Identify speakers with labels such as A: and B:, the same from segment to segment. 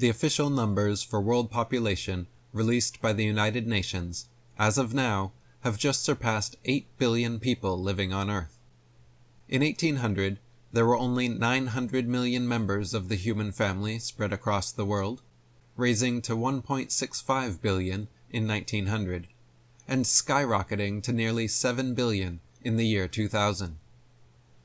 A: The official numbers for world population released by the United Nations, as of now, have just surpassed 8 billion people living on Earth. In 1800, there were only 900 million members of the human family spread across the world, raising to 1.65 billion in 1900, and skyrocketing to nearly 7 billion in the year 2000.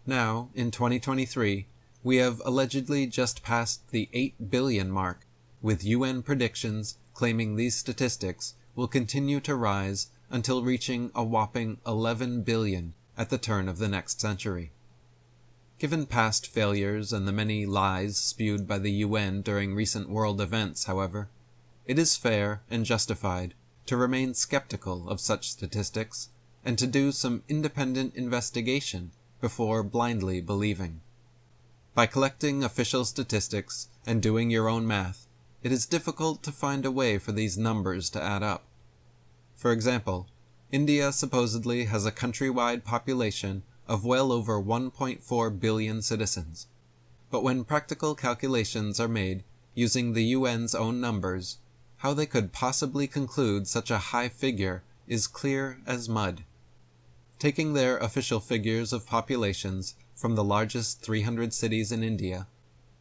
A: Now, in 2023, we have allegedly just passed the 8 billion mark, with UN predictions claiming these statistics will continue to rise until reaching a whopping 11 billion at the turn of the next century. Given past failures and the many lies spewed by the UN during recent world events, however, it is fair and justified to remain skeptical of such statistics and to do some independent investigation before blindly believing. By collecting official statistics and doing your own math, it is difficult to find a way for these numbers to add up. For example, India supposedly has a countrywide population of well over 1.4 billion citizens. But when practical calculations are made using the UN's own numbers, how they could possibly conclude such a high figure is clear as mud. Taking their official figures of populations from the largest 300 cities in India,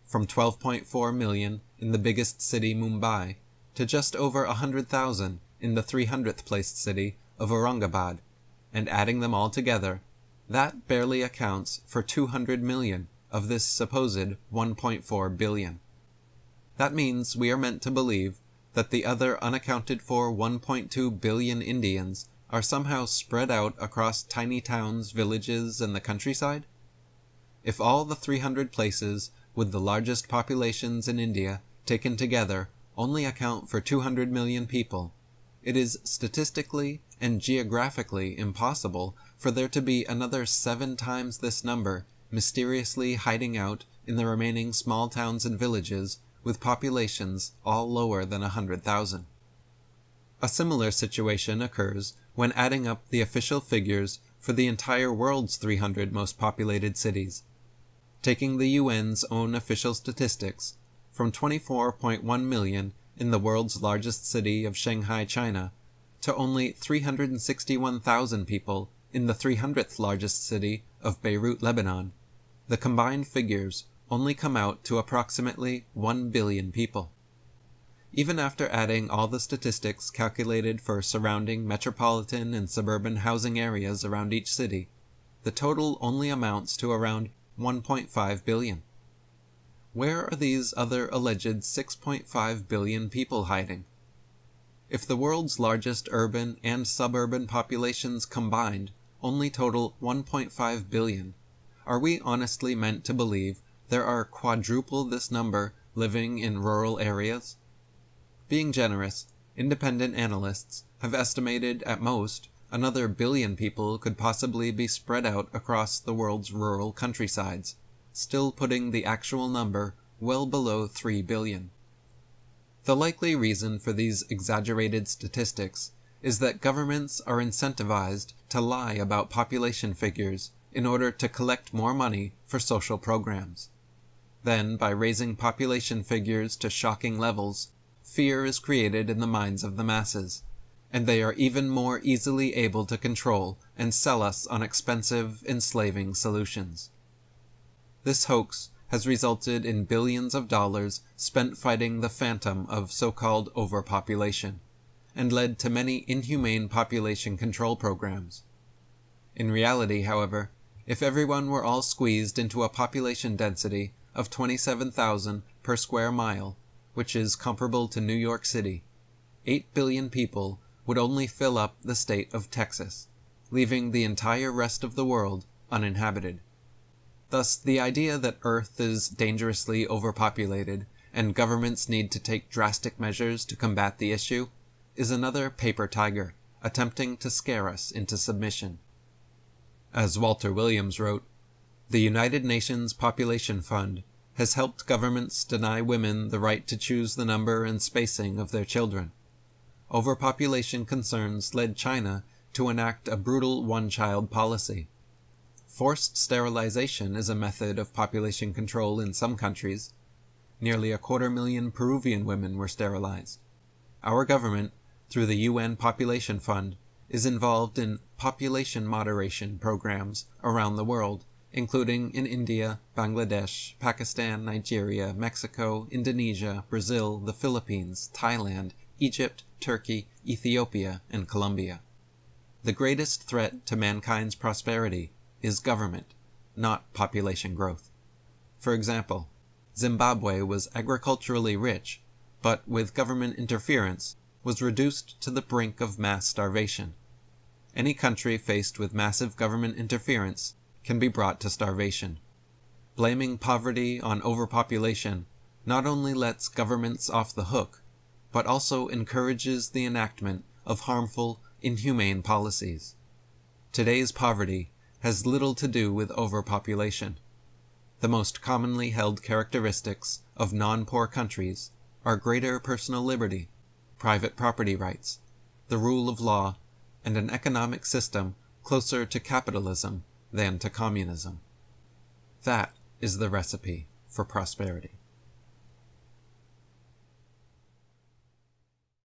A: from 12.4 million in the biggest city Mumbai to just over 100,000 in the 300th placed city of Aurangabad, and adding them all together, that barely accounts for 200 million of this supposed 1.4 billion. That means we are meant to believe that the other unaccounted for 1.2 billion Indians are somehow spread out across tiny towns, villages, and the countryside? If all the 300 places with the largest populations in India taken together only account for 200 million people, it is statistically and geographically impossible for there to be another 7 times this number mysteriously hiding out in the remaining small towns and villages with populations all lower than 100,000. A similar situation occurs when adding up the official figures for the entire world's 300 most populated cities. Taking the UN's own official statistics, from 24.1 million in the world's largest city of Shanghai, China, to only 361,000 people in the 300th largest city of Beirut, Lebanon, the combined figures only come out to approximately 1 billion people. Even after adding all the statistics calculated for surrounding metropolitan and suburban housing areas around each city, the total only amounts to around 1.5 billion. Where are these other alleged 6.5 billion people hiding? If the world's largest urban and suburban populations combined only total 1.5 billion, are we honestly meant to believe there are quadruple this number living in rural areas? Being generous, independent analysts have estimated at most another billion people could possibly be spread out across the world's rural countrysides, still putting the actual number well below 3 billion. The likely reason for these exaggerated statistics is that governments are incentivized to lie about population figures in order to collect more money for social programs. Then, by raising population figures to shocking levels, fear is created in the minds of the masses, and they are even more easily able to control and sell us on expensive, enslaving solutions. This hoax has resulted in billions of dollars spent fighting the phantom of so-called overpopulation, and led to many inhumane population control programs. In reality, however, if everyone were all squeezed into a population density of 27,000 per square mile, which is comparable to New York City, 8 billion people would only fill up the state of Texas, leaving the entire rest of the world uninhabited. Thus, the idea that Earth is dangerously overpopulated and governments need to take drastic measures to combat the issue is another paper tiger attempting to scare us into submission. As Walter Williams wrote, the United Nations Population Fund has helped governments deny women the right to choose the number and spacing of their children. Overpopulation concerns led China to enact a brutal one-child policy. Forced sterilization is a method of population control in some countries, nearly 250,000 Peruvian women were sterilized. Our government, through the UN Population Fund, is involved in population moderation programs around the world, including in India, Bangladesh, Pakistan, Nigeria, Mexico, Indonesia, Brazil, the Philippines, Thailand, Egypt, Turkey, Ethiopia, and Colombia. The greatest threat to mankind's prosperity is government, not population growth. For example, Zimbabwe was agriculturally rich, but with government interference was reduced to the brink of mass starvation. Any country faced with massive government interference can be brought to starvation. Blaming poverty on overpopulation not only lets governments off the hook, but also encourages the enactment of harmful, inhumane policies. Today's poverty has little to do with overpopulation. The most commonly held characteristics of non-poor countries are greater personal liberty, private property rights, the rule of law, and an economic system closer to capitalism than to communism. That is the recipe for prosperity.